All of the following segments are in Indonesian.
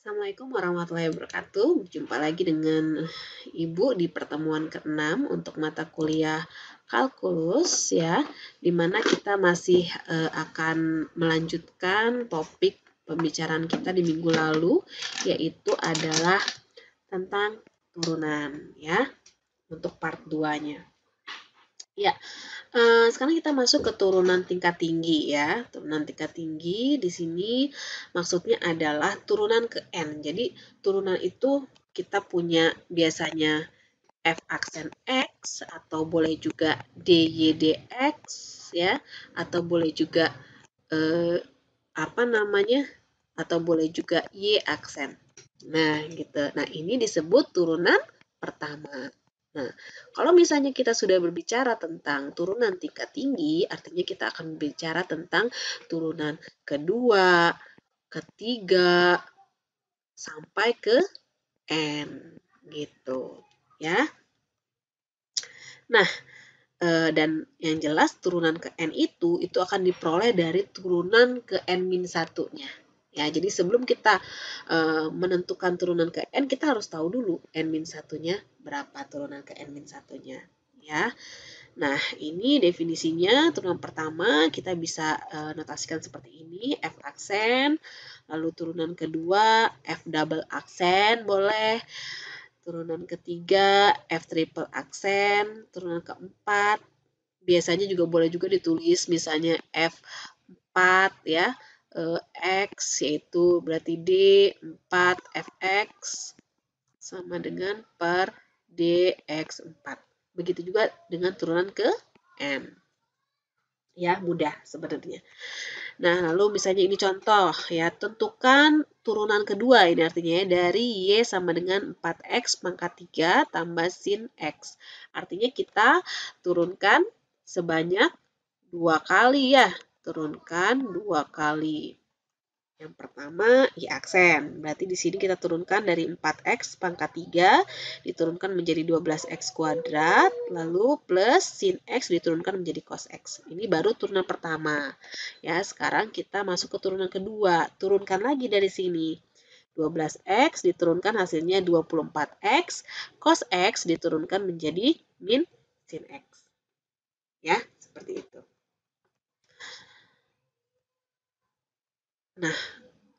Assalamualaikum warahmatullahi wabarakatuh. Berjumpa lagi dengan Ibu di pertemuan ke-6 untuk mata kuliah kalkulus ya, di mana kita masih akan melanjutkan topik pembicaraan kita di minggu lalu, yaitu adalah tentang turunan ya, untuk part 2-nya. Ya, sekarang kita masuk ke turunan tingkat tinggi ya. Turunan tingkat tinggi di sini maksudnya adalah turunan ke N. Jadi turunan itu kita punya biasanya F aksen X atau boleh juga DYDX ya, atau boleh juga apa namanya? Atau boleh juga Y aksen. Nah, gitu. Nah, ini disebut turunan pertama. Nah, kalau misalnya kita sudah berbicara tentang turunan tingkat tinggi, artinya kita akan berbicara tentang turunan kedua, ketiga, sampai ke N, gitu. Ya. Nah, dan yang jelas turunan ke N itu akan diperoleh dari turunan ke N-1-nya. Ya, jadi sebelum kita menentukan turunan ke N, kita harus tahu dulu N-1-nya berapa turunan ke N-1-nya. Ya. Nah, ini definisinya turunan pertama kita bisa notasikan seperti ini, F aksen, lalu turunan kedua F double aksen boleh, turunan ketiga F triple aksen, turunan keempat biasanya juga boleh juga ditulis misalnya F4 ya, X yaitu berarti D4 Fx sama dengan per Dx4. Begitu juga dengan turunan ke N. Ya, mudah sebenarnya. Nah, lalu misalnya ini contoh ya, tentukan turunan kedua ini artinya ya, dari Y sama dengan 4X pangkat 3 tambah sin X. Artinya kita turunkan sebanyak 2 kali ya, turunkan 2 kali. Yang pertama Y aksen, berarti di sini kita turunkan dari 4X pangkat 3 diturunkan menjadi 12X kuadrat, lalu plus sin X diturunkan menjadi cos X. Ini baru turunan pertama. Ya, sekarang kita masuk ke turunan kedua, turunkan lagi dari sini. 12X diturunkan hasilnya 24X, cos X diturunkan menjadi min sin X. Ya, seperti itu. Nah,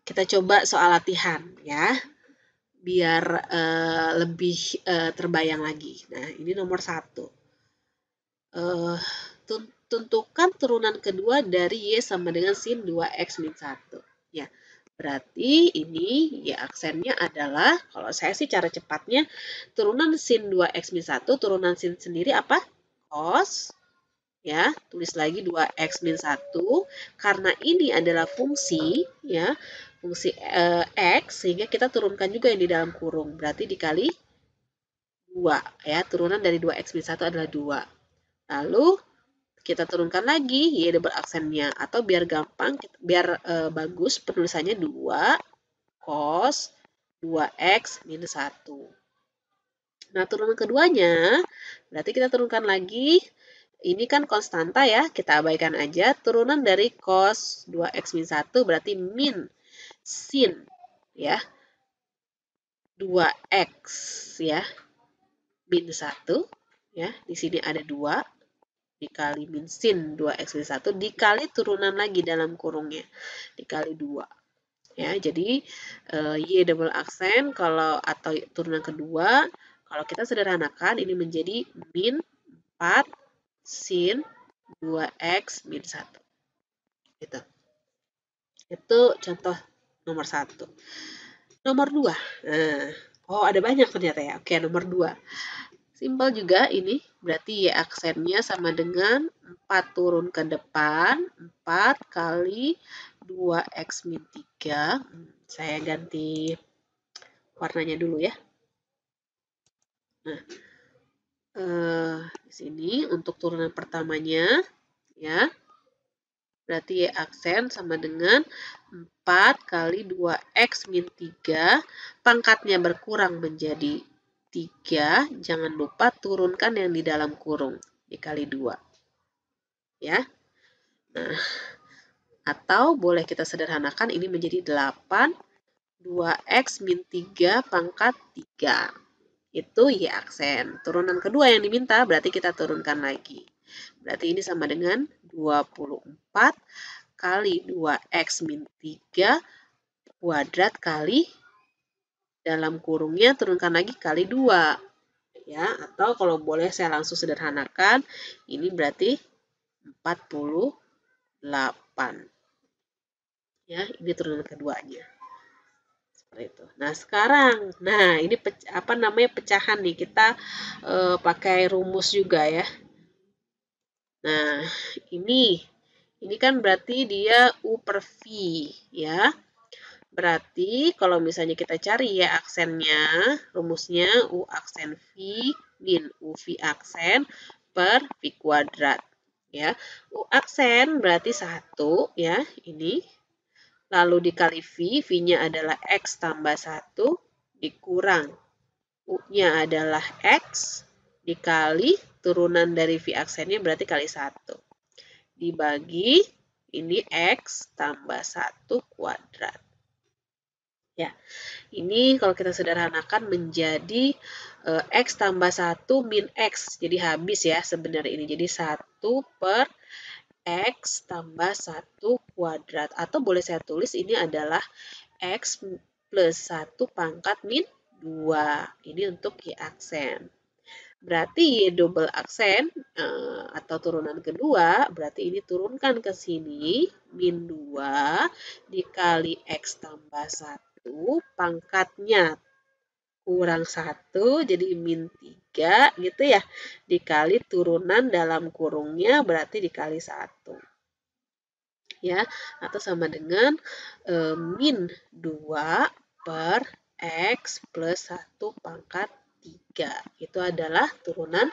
kita coba soal latihan ya, biar lebih terbayang lagi. Nah, ini nomor 1. Tentukan turunan kedua dari Y sama dengan sin 2X min 1. Ya, berarti ini Y aksennya adalah, kalau saya sih cara cepatnya, turunan sin 2X min 1, turunan sin sendiri apa? Cos. Ya, tulis lagi 2X min 1, karena ini adalah fungsi, ya, fungsi X, sehingga kita turunkan juga yang di dalam kurung, berarti dikali 2, ya, turunan dari 2X min 1 adalah 2. Lalu, kita turunkan lagi Y double aksennya, atau biar gampang, biar bagus penulisannya 2 cos 2X min 1. Nah, turunan keduanya, berarti kita turunkan lagi. Ini kan konstanta ya, kita abaikan aja. Turunan dari cos 2X min 1 berarti min sin ya 2X ya min 1 ya. Di sini ada 2 dikali min sin 2X min 1 dikali turunan lagi dalam kurungnya dikali 2. Ya, jadi Y double aksen kalau atau turunan kedua, kalau kita sederhanakan ini menjadi min 4 sin 2X min 1. Gitu. Itu contoh nomor 1. Nomor 2. Nah, oh ada banyak ternyata ya. Oke, nomor 2. Simpel juga ini, berarti Y aksennya sama dengan 4 turun ke depan, 4 kali 2X min 3. Saya ganti warnanya dulu ya. Nah, di sini untuk turunan pertamanya, ya, berarti Y aksen sama dengan 4 kali 2X min 3, pangkatnya berkurang menjadi 3, jangan lupa turunkan yang di dalam kurung, dikali 2. Ya. Nah, atau boleh kita sederhanakan ini menjadi 8 2x min 3 pangkat 3. Itu Y aksen. Turunan kedua yang diminta berarti kita turunkan lagi. Berarti ini sama dengan 24 kali 2x min 3 kuadrat kali dalam kurungnya turunkan lagi kali 2. Ya, atau kalau boleh saya langsung sederhanakan, ini berarti 48. Ya, ini turunan keduanya. Seperti itu. Nah, sekarang, ini apa namanya pecahan nih. Kita pakai rumus juga ya. Nah, ini kan berarti dia U per V ya. Berarti kalau misalnya kita cari ya aksennya, rumusnya U aksen V min U V aksen per V kuadrat. Ya, U aksen berarti 1 ya, ini. Lalu dikali V, V-nya adalah X tambah 1 dikurang U-nya adalah X dikali turunan dari V aksennya berarti kali 1. Dibagi ini X tambah 1 kuadrat. Ya, ini kalau kita sederhanakan menjadi X tambah 1 min X. Jadi habis ya sebenarnya ini. Jadi 1 per X tambah 1 kuadrat. Atau boleh saya tulis ini adalah X plus 1 pangkat min 2. Ini untuk Y aksen. Berarti Y double aksen atau turunan kedua, berarti ini turunkan ke sini, min 2 dikali X tambah 1, pangkatnya kurang 1, jadi min 3 gitu ya, dikali turunan dalam kurungnya berarti dikali 1. Ya, atau sama dengan min 2 per X plus 1 pangkat 3. Itu adalah turunan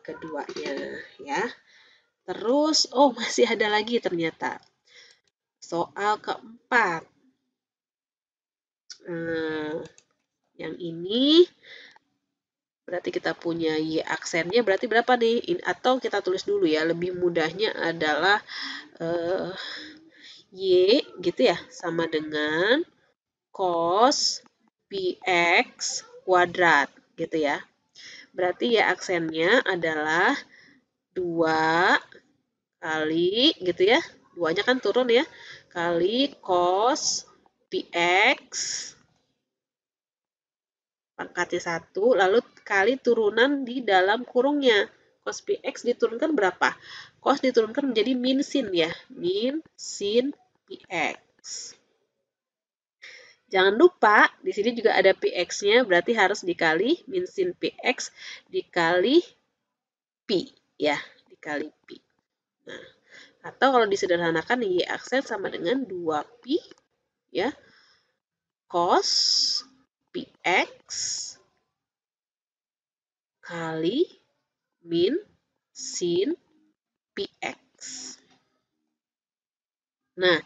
keduanya ya. Terus, masih ada lagi ternyata. Soal keempat. Yang ini berarti kita punya Y aksennya berarti berapa nih? Atau kita tulis dulu ya, lebih mudahnya adalah Y gitu ya, sama dengan cos px kuadrat gitu ya. Berarti ya aksennya adalah 2 kali gitu ya. 2-nya kan turun ya. Kali cos px pangkatnya 1 lalu kali turunan di dalam kurungnya. Cos px diturunkan berapa? Cos diturunkan menjadi min sin ya. Min sin px. Jangan lupa, di sini juga ada px-nya, berarti harus dikali min sin px dikali pi, ya, dikali pi. Nah, atau kalau disederhanakan, Y aksen sama dengan 2pi, ya, cos px kali min sin px. Nah,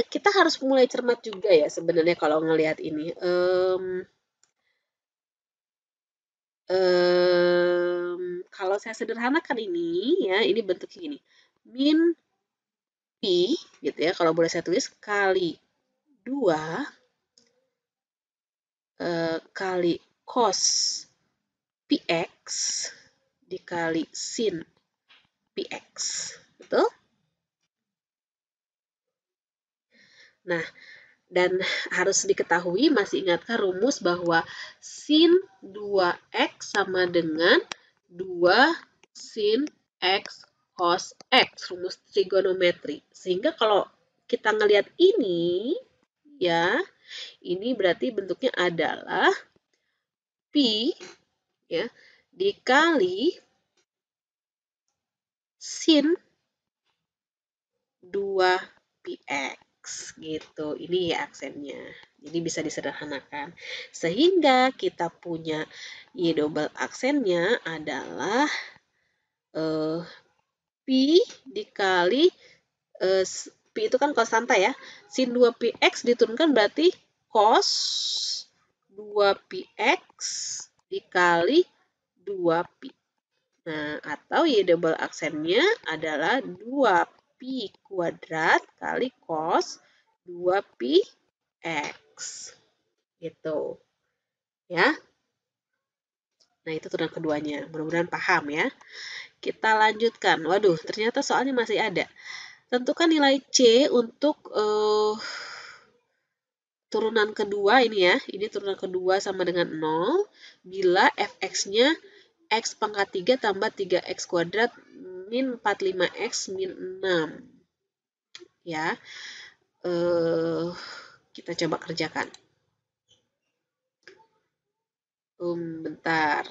kita harus mulai cermat juga ya sebenarnya kalau ngelihat ini. Kalau saya sederhanakan ini ya, ini bentuknya gini. Min pi gitu ya, kalau boleh saya tulis kali 2 kali cos px dikali sin px. Betul? Nah, dan harus diketahui, masih ingatkah rumus bahwa sin 2x sama dengan 2 sin x cos x, rumus trigonometri. Sehingga kalau kita ngelihat ini, ya, ini berarti bentuknya adalah pi, ya, dikali sin 2px gitu. Ini ya aksennya. Jadi bisa disederhanakan. Sehingga kita punya Y double aksennya adalah pi dikali pi itu kan konstanta ya. Sin 2px diturunkan berarti cos 2px dikali 2pi. Nah, atau Y double aksennya adalah 2pi kuadrat kali cos 2pi x. Gitu. Ya. Nah, itu turunan keduanya. Mudah-mudahan paham ya. Kita lanjutkan. Waduh, ternyata soalnya masih ada. Tentukan nilai C untuk turunan kedua ini ya. Ini turunan kedua sama dengan 0 bila fx-nya x pangkat 3 tambah 3x kuadrat min 45x min 6. Ya. Kita coba kerjakan. Bentar.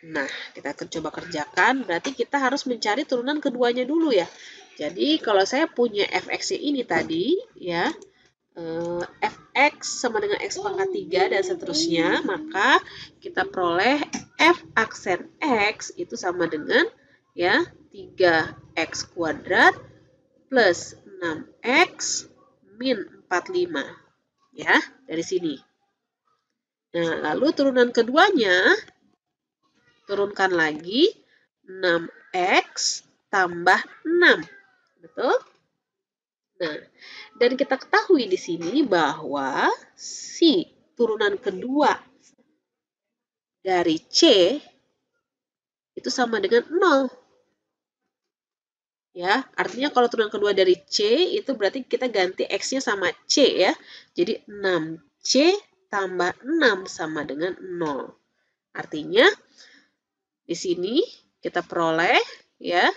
Nah, kita coba kerjakan. Berarti kita harus mencari turunan keduanya dulu ya. Jadi, kalau saya punya fx ini tadi, ya, fx sama dengan x pangkat 3 dan seterusnya, maka kita peroleh f aksen x itu sama dengan ya 3x kuadrat plus 6x min 45 ya, dari sini. Nah, lalu turunan keduanya turunkan lagi 6x tambah 6. Betul? Nah, dan kita ketahui di sini bahwa si turunan kedua dari C itu sama dengan 0. Ya, artinya kalau turunan kedua dari C itu berarti kita ganti X-nya sama C ya. Jadi 6C tambah 6 sama dengan 0. Artinya di sini kita peroleh ya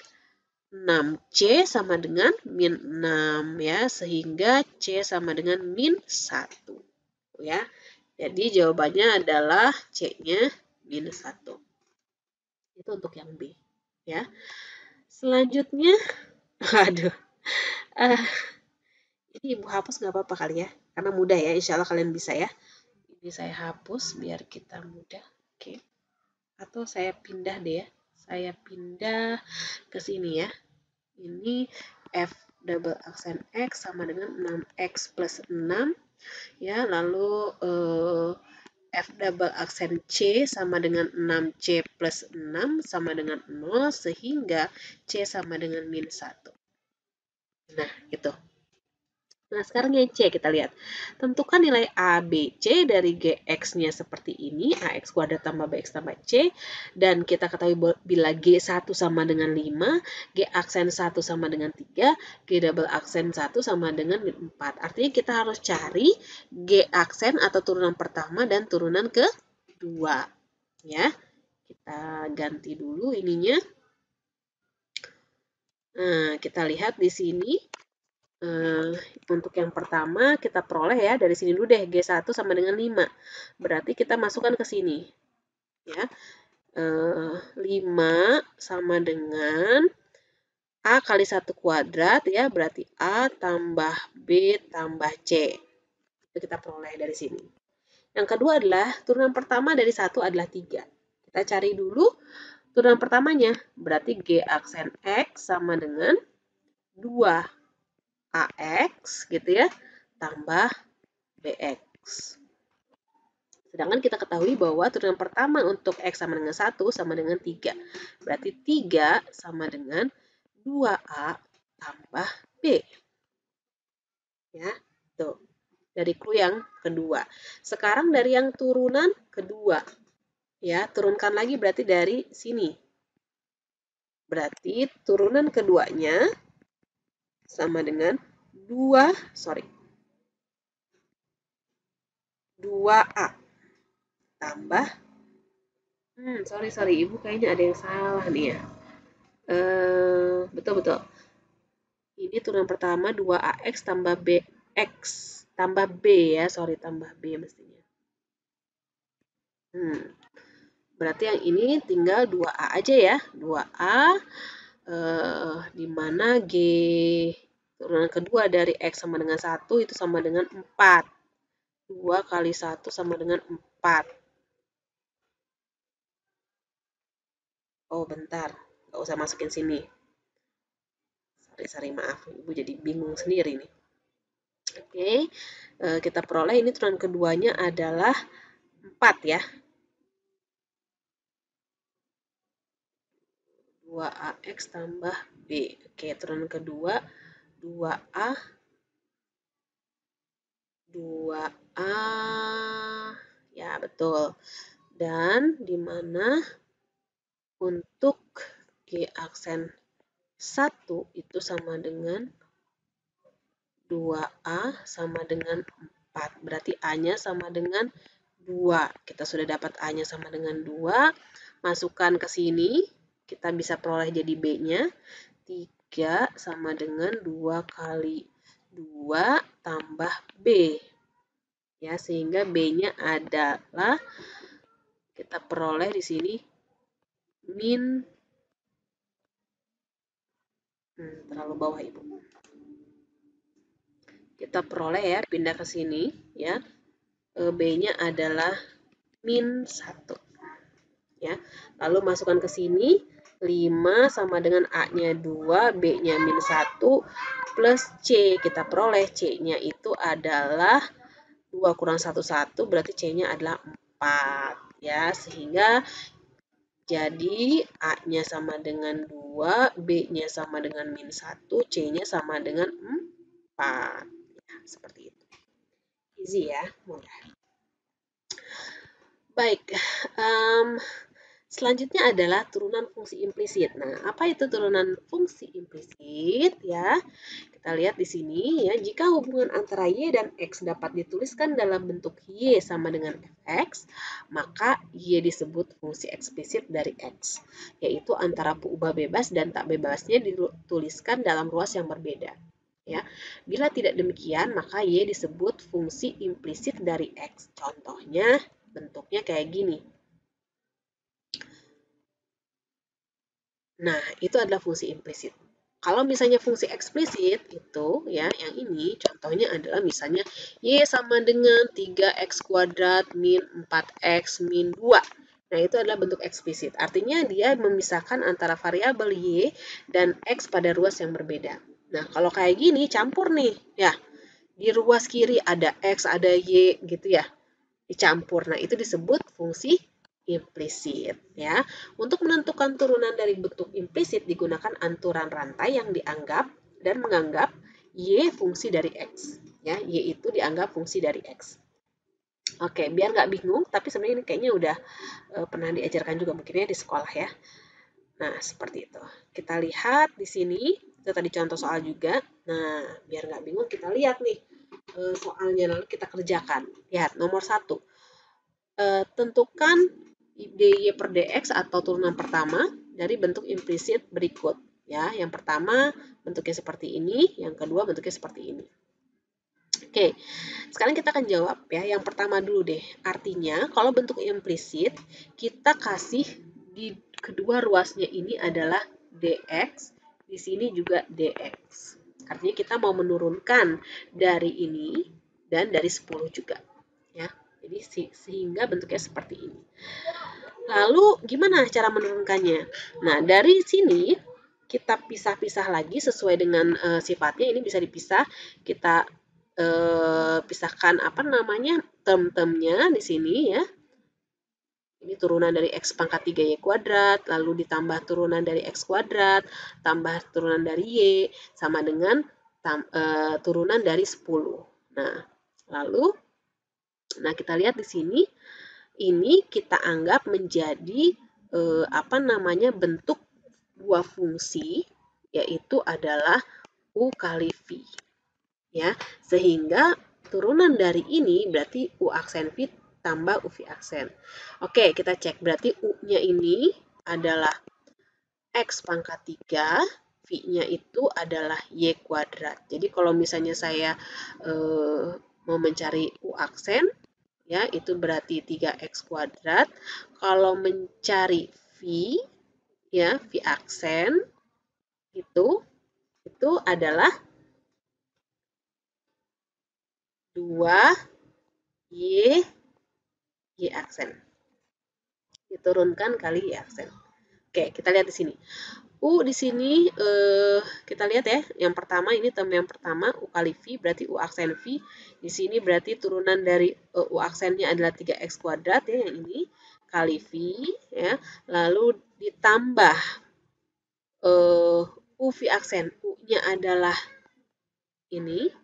6C sama dengan min 6 ya, sehingga C sama dengan min 1 ya. Jadi jawabannya adalah C-nya min 1. Itu untuk yang B ya. Selanjutnya, aduh, ini ibu hapus nggak apa-apa kali ya, karena mudah ya, insya Allah kalian bisa ya. Ini saya hapus biar kita mudah, oke. Atau saya pindah deh ya, saya pindah ke sini ya. Ini F double aksen X sama dengan 6X plus 6 ya, lalu F double aksen C sama dengan 6C plus 6 sama dengan 0 sehingga C sama dengan min 1. Nah, itu. Nah, sekarang yang C kita lihat. Tentukan nilai A, B, C dari Gx-nya seperti ini. AX kuadrat tambah BX tambah C. Dan kita ketahui bila G1 sama dengan 5, G aksen 1 sama dengan 3, G double aksen 1 sama dengan 4. Artinya kita harus cari G aksen atau turunan pertama dan turunan kedua. Ya, kita ganti dulu ininya. Nah, kita lihat di sini. Untuk yang pertama kita peroleh ya dari sini dulu deh, G1 sama dengan 5. Berarti kita masukkan ke sini. Ya. 5 sama dengan A kali 1 kuadrat ya, berarti A tambah B tambah C. Itu kita peroleh dari sini. Yang kedua adalah turunan pertama dari 1 adalah 3. Kita cari dulu turunan pertamanya. Berarti G aksen X sama dengan 2 AX gitu ya, tambah BX. Sedangkan kita ketahui bahwa turunan pertama untuk X sama dengan 1 sama dengan 3. Berarti 3 sama dengan 2A tambah B. Ya, tuh. Dari clue yang kedua. Sekarang dari yang turunan kedua. Ya, turunkan lagi berarti dari sini. Berarti turunan keduanya sama dengan 2A tambah sorry ibu kayaknya ada yang salah nih ya. Betul ini turunan pertama 2AX tambah BX tambah B ya, tambah B mestinya. Berarti yang ini tinggal 2A aja ya, 2A di mana G turunan kedua dari X sama dengan 1 itu sama dengan 4. 2 kali 1 sama dengan 4. Oh, bentar. Nggak usah masukin sini. Sorry, maaf. Ibu jadi bingung sendiri nih. Oke. Kita peroleh ini turunan keduanya adalah 4 ya. 2AX tambah B. Oke, turunan kedua 2A betul. Dan di mana untuk G aksen 1 itu sama dengan 2A sama dengan 4. Berarti A-nya sama dengan 2. Kita sudah dapat A-nya sama dengan 2. Masukkan ke sini, kita bisa peroleh jadi B-nya. 3 sama dengan 2 kali 2 tambah B. Ya, sehingga B-nya adalah kita peroleh di sini min terlalu bawah Ibu. Kita peroleh ya, pindah ke sini ya. B-nya adalah min 1. Ya. Lalu masukkan ke sini 5 sama dengan A-nya 2, B-nya min 1 plus C. Kita peroleh C-nya itu adalah 2 kurang 1, 1, berarti C-nya adalah 4. Ya, sehingga jadi A-nya sama dengan 2, B-nya sama dengan min 1, C-nya sama dengan 4. Ya, seperti itu. Easy ya, mudah. Baik, selanjutnya adalah turunan fungsi implisit. Nah, apa itu turunan fungsi implisit ya? Kita lihat di sini ya, jika hubungan antara Y dan X dapat dituliskan dalam bentuk Y sama dengan Fx, maka Y disebut fungsi eksplisit dari X, yaitu antara ubah bebas dan tak bebasnya dituliskan dalam ruas yang berbeda. Ya, bila tidak demikian, maka Y disebut fungsi implisit dari X. Contohnya, bentuknya kayak gini. Nah, itu adalah fungsi implisit. Kalau misalnya fungsi eksplisit itu ya, yang ini contohnya adalah misalnya Y sama dengan 3x kuadrat min 4x min 2. Nah, itu adalah bentuk eksplisit. Artinya dia memisahkan antara variabel Y dan X pada ruas yang berbeda. Nah, kalau kayak gini campur nih, ya. Di ruas kiri ada X, ada Y gitu ya. Dicampur. Nah, itu disebut fungsi implisit ya. Untuk menentukan turunan dari bentuk implisit digunakan aturan rantai yang dianggap dan menganggap Y fungsi dari X ya. Y itu dianggap fungsi dari X. Oke, biar nggak bingung, tapi sebenarnya ini kayaknya udah pernah diajarkan juga mungkin ya di sekolah ya. Nah, seperti itu. Kita lihat di sini, itu tadi contoh soal juga. Nah, biar nggak bingung kita lihat nih soalnya lalu kita kerjakan. Lihat nomor 1. Tentukan dy per dx atau turunan pertama dari bentuk implisit berikut. Ya, yang pertama bentuknya seperti ini, yang kedua bentuknya seperti ini. Oke, sekarang kita akan jawab ya. Yang pertama dulu deh. Artinya kalau bentuk implisit kita kasih di kedua ruasnya ini adalah dx, di sini juga dx. Artinya kita mau menurunkan dari ini dan dari 10 juga. Ya. Jadi sehingga bentuknya seperti ini. Lalu gimana cara menurunkannya? Nah, dari sini kita pisah-pisah lagi sesuai dengan sifatnya. Ini bisa dipisah. Kita pisahkan apa namanya term-termnya di sini ya. Ini turunan dari X pangkat 3Y kuadrat, lalu ditambah turunan dari X kuadrat, tambah turunan dari Y, sama dengan turunan dari 10. Nah, lalu, kita lihat di sini, ini kita anggap menjadi apa namanya bentuk dua fungsi, yaitu adalah U kali V. Ya, sehingga turunan dari ini berarti U aksen V tambah UV aksen. Oke, kita cek. Berarti U-nya ini adalah X pangkat 3, V-nya itu adalah Y kuadrat. Jadi kalau misalnya saya mau mencari U aksen, ya itu berarti 3X kuadrat. Kalau mencari V, ya V aksen, itu adalah 2Y aksen. Diturunkan kali Y aksen. Oke, kita lihat di sini. U di sini kita lihat ya, yang pertama ini term yang pertama U kali V berarti U aksen V. Di sini berarti turunan dari U aksennya adalah 3X kuadrat ya yang ini kali V ya. Lalu ditambah UV aksen. U-nya adalah ini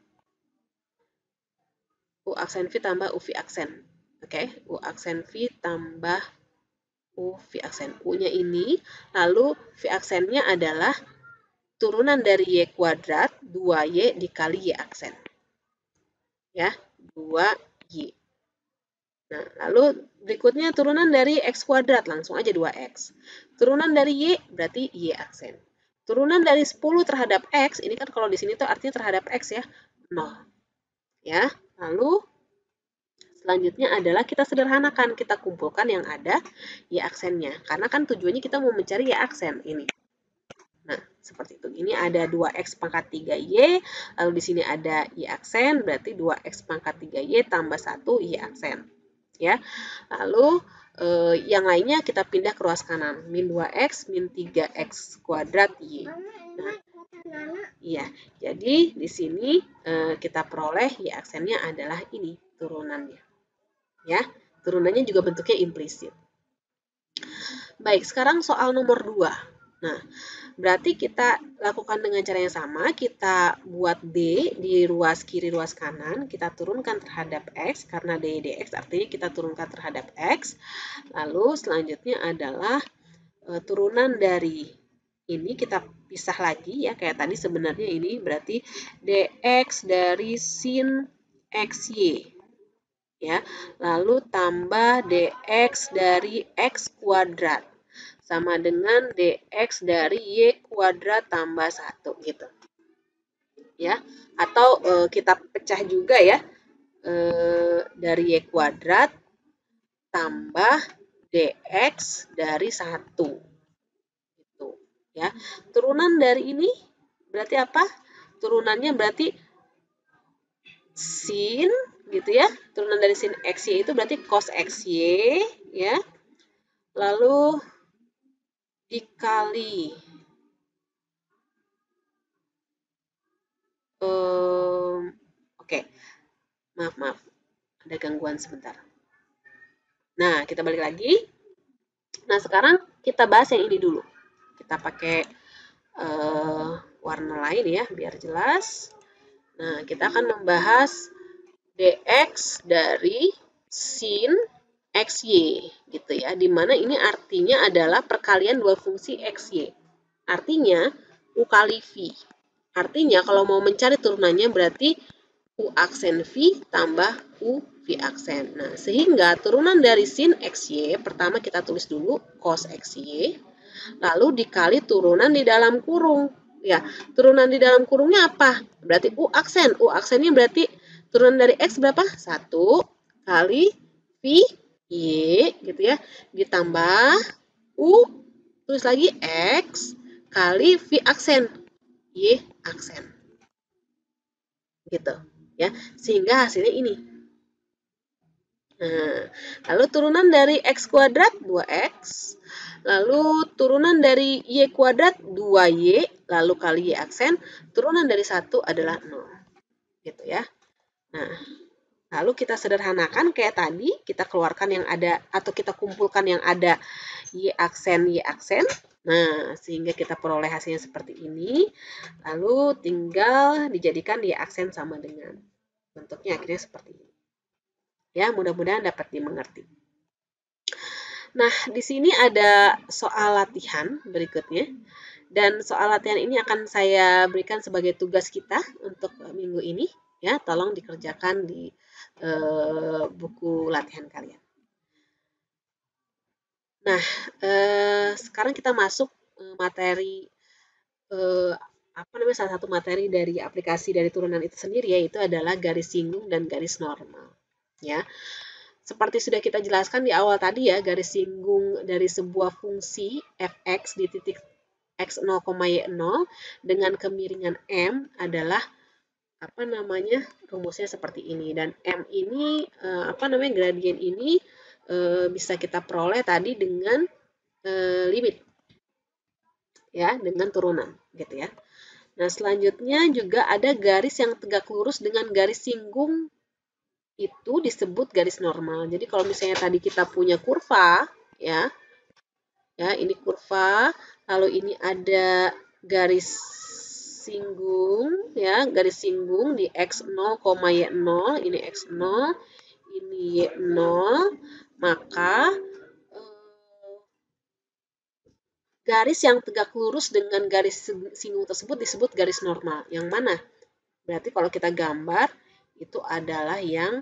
U aksen V tambah UV aksen. Oke, U aksen V tambah U V aksen. U-nya ini, lalu V aksennya adalah turunan dari Y kuadrat 2Y dikali Y aksen. Ya, 2Y. Nah, lalu berikutnya turunan dari X kuadrat, langsung aja 2X. Turunan dari Y berarti Y aksen. Turunan dari 10 terhadap X, ini kan kalau di sini tuh artinya terhadap X ya, 0. Ya, lalu selanjutnya adalah kita sederhanakan, kita kumpulkan yang ada Y aksennya. Karena kan tujuannya kita mau mencari Y aksen ini. Nah, seperti itu. Ini ada 2X pangkat 3Y, lalu di sini ada Y aksen, berarti 2X pangkat 3Y tambah 1 Y aksen. Ya, lalu yang lainnya kita pindah ke ruas kanan. Min 2X, min 3X kuadrat Y. Nah, iya, jadi di sini kita peroleh Y aksennya adalah ini, turunannya. Ya, turunannya juga bentuknya implisit. Baik, sekarang soal nomor 2. Nah, berarti kita lakukan dengan cara yang sama, kita buat D di ruas kiri, ruas kanan, kita turunkan terhadap X, karena D dx artinya kita turunkan terhadap X. Lalu selanjutnya adalah turunan dari ini kita pisah lagi ya, kayak tadi sebenarnya ini berarti dx dari sin xy. Ya, lalu tambah dx dari x kuadrat sama dengan dx dari y kuadrat tambah 1 gitu. Ya, atau kita pecah juga ya, dari y kuadrat tambah dx dari 1. Gitu, ya. Turunan dari ini berarti apa? Turunannya berarti sin gitu ya. Turunan dari sin xy itu berarti cos xy ya. Lalu dikali oke. Maaf. Ada gangguan sebentar. Nah, kita balik lagi. Nah, sekarang kita bahas yang ini dulu. Kita pakai warna lain ya, biar jelas. Nah, kita akan membahas dx dari sin xy gitu ya, dimana ini artinya adalah perkalian dua fungsi xy. Artinya u kali v. Artinya kalau mau mencari turunannya berarti u aksen v tambah u v aksen. Nah, sehingga turunan dari sin xy pertama kita tulis dulu cos xy, lalu dikali turunan di dalam kurung. Ya, turunan di dalam kurungnya apa? Berarti u aksen. U aksennya berarti turunan dari x berapa? 1 kali v y gitu ya, ditambah u, tulis lagi x kali v aksen y aksen. Gitu ya. Sehingga hasilnya ini. Nah, lalu turunan dari x kuadrat 2x, lalu turunan dari y kuadrat 2y, lalu kali y aksen, turunan dari 1 adalah 0. Gitu ya. Nah, lalu kita sederhanakan kayak tadi, kita keluarkan yang ada atau kita kumpulkan yang ada y aksen. Nah, sehingga kita peroleh hasilnya seperti ini. Lalu tinggal dijadikan y aksen sama dengan bentuknya akhirnya seperti ini. Ya, mudah-mudahan dapat dimengerti. Nah, di sini ada soal latihan berikutnya. Dan soal latihan ini akan saya berikan sebagai tugas kita untuk minggu ini. Ya, tolong dikerjakan di buku latihan kalian. Nah, sekarang kita masuk materi salah satu materi dari aplikasi dari turunan itu sendiri, yaitu adalah garis singgung dan garis normal. Ya, seperti sudah kita jelaskan di awal tadi ya, garis singgung dari sebuah fungsi fx di titik x0, y0 dengan kemiringan m adalah rumusnya seperti ini, dan m ini gradien ini bisa kita peroleh tadi dengan limit ya, dengan turunan gitu ya. Nah, selanjutnya juga ada garis yang tegak lurus dengan garis singgung, itu disebut garis normal. Jadi kalau misalnya tadi kita punya kurva ya ini kurva, lalu ini ada garis singgung ya, garis singgung di x0, y0, ini x0, ini Y0, maka garis yang tegak lurus dengan garis singgung tersebut disebut garis normal. Yang mana? Berarti kalau kita gambar, itu adalah yang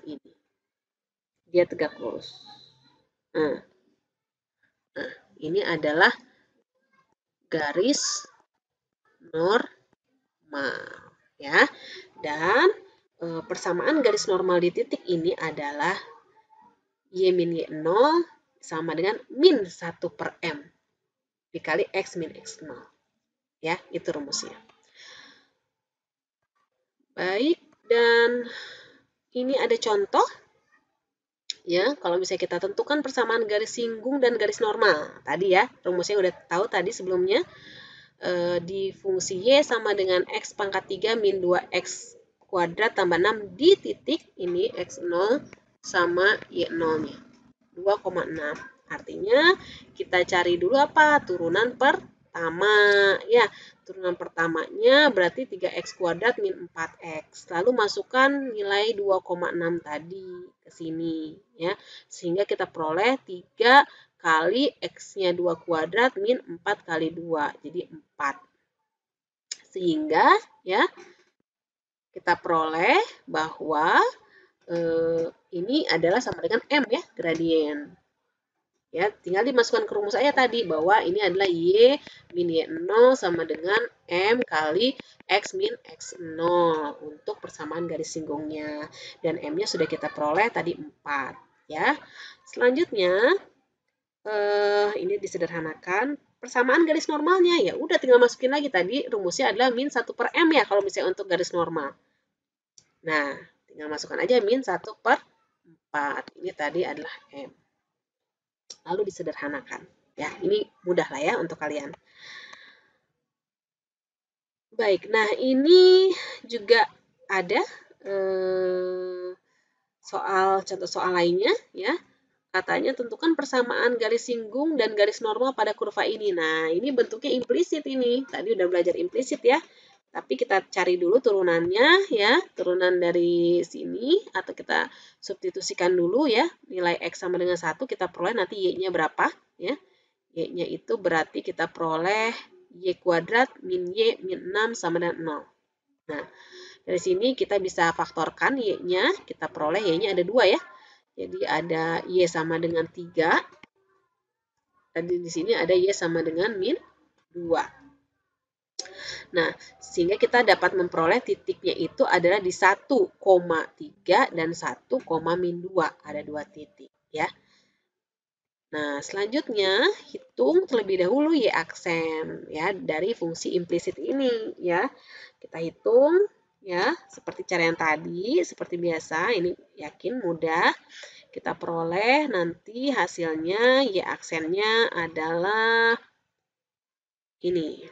ini. Dia tegak lurus. Nah, ini adalah garis normal, ya. Dan persamaan garis normal di titik ini adalah Y min Y0 sama dengan min 1 per M dikali X min X0. Ya, itu rumusnya. Baik, dan ini ada contoh. Ya, kalau misalnya kita tentukan persamaan garis singgung dan garis normal. Tadi ya, rumusnya udah tahu tadi sebelumnya. Di fungsi Y sama dengan X pangkat 3 min 2X kuadrat tambah 6 di titik ini X0 sama Y0-nya. 2,6. Artinya kita cari dulu apa? Turunan pertama. Ya, turunan pertamanya berarti 3X kuadrat min 4X. Lalu masukkan nilai 2,6 tadi ke sini. Ya, sehingga kita peroleh 3 kali X-nya 2 kuadrat min 4 kali 2. Jadi 4. Sehingga ya kita peroleh bahwa ini adalah sama dengan M ya, gradien. Ya, tinggal dimasukkan ke rumus saya tadi bahwa ini adalah Y min Y0 sama dengan M kali X min X0 untuk persamaan garis singgungnya. Dan M-nya sudah kita peroleh tadi 4. Ya. Selanjutnya, ini disederhanakan. Persamaan garis normalnya, ya udah tinggal masukin lagi tadi rumusnya adalah min 1 per M ya kalau misalnya untuk garis normal. Nah, tinggal masukkan aja min 1 per 4. Ini tadi adalah M. Lalu disederhanakan. Ya, ini mudah lah ya untuk kalian. Baik, nah ini juga ada contoh soal lainnya ya. Katanya tentukan persamaan garis singgung dan garis normal pada kurva ini. Nah, ini bentuknya implisit ini. Tadi udah belajar implisit ya. Tapi kita cari dulu turunannya ya, turunan dari sini atau kita substitusikan dulu ya. Nilai X sama dengan 1 kita peroleh nanti Y-nya berapa ya. Y-nya itu berarti kita peroleh Y kuadrat min Y min 6 sama dengan 0. Nah, dari sini kita bisa faktorkan Y-nya, kita peroleh Y-nya ada 2 ya. Jadi ada Y sama dengan 3. Dan di sini ada Y sama dengan min 2. Nah, sehingga kita dapat memperoleh titiknya itu adalah di 1,3 dan 1,-2. Ada 2 titik ya. Nah, selanjutnya hitung terlebih dahulu Y aksen ya dari fungsi implisit ini ya. Kita hitung ya seperti cara yang tadi, seperti biasa, ini yakin mudah. Kita peroleh nanti hasilnya Y aksennya adalah ini.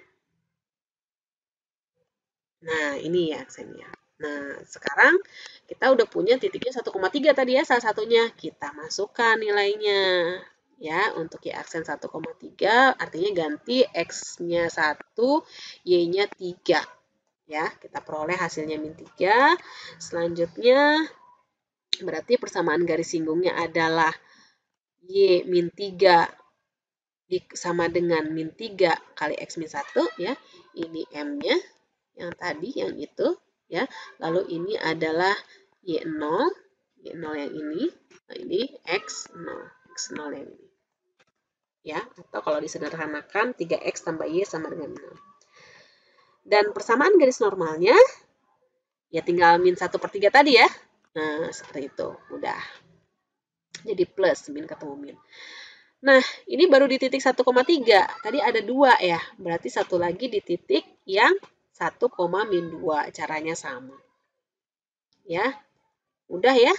Nah, ini ya aksennya. Nah, sekarang kita udah punya titiknya 1,3 tadi ya, salah satunya. Kita masukkan nilainya. Ya, untuk Y aksen 1,3 artinya ganti X-nya 1, Y-nya 3. Ya, kita peroleh hasilnya min 3. Selanjutnya, berarti persamaan garis singgungnya adalah Y min 3 sama dengan min 3 kali X min 1 ya. Ini M-nya. Yang tadi, yang itu ya. Lalu ini adalah Y0 yang ini. Nah, ini X0 yang ini. Ya, atau kalau disederhanakan 3X tambah Y sama dengan 0. Dan persamaan garis normalnya ya tinggal min 1 per 3 tadi ya. Nah, seperti itu. Udah. Jadi plus, min ketemu min. Nah, ini baru di titik 1,3. Tadi ada 2 ya. Berarti satu lagi di titik yang 1,-2. Caranya sama. Ya, udah ya.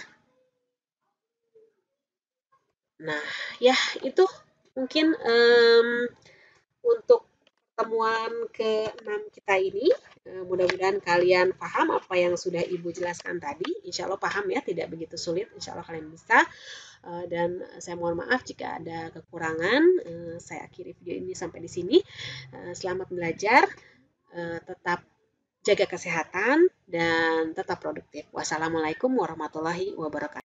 Nah, ya itu mungkin untuk pertemuan ke-6 kita ini. Mudah-mudahan kalian paham apa yang sudah Ibu jelaskan tadi. Insya Allah paham ya, tidak begitu sulit. Insya Allah kalian bisa. Dan saya mohon maaf jika ada kekurangan. Saya akhiri video ini sampai di sini. Selamat belajar. Tetap jaga kesehatan, dan tetap produktif. Wassalamualaikum warahmatullahi wabarakatuh.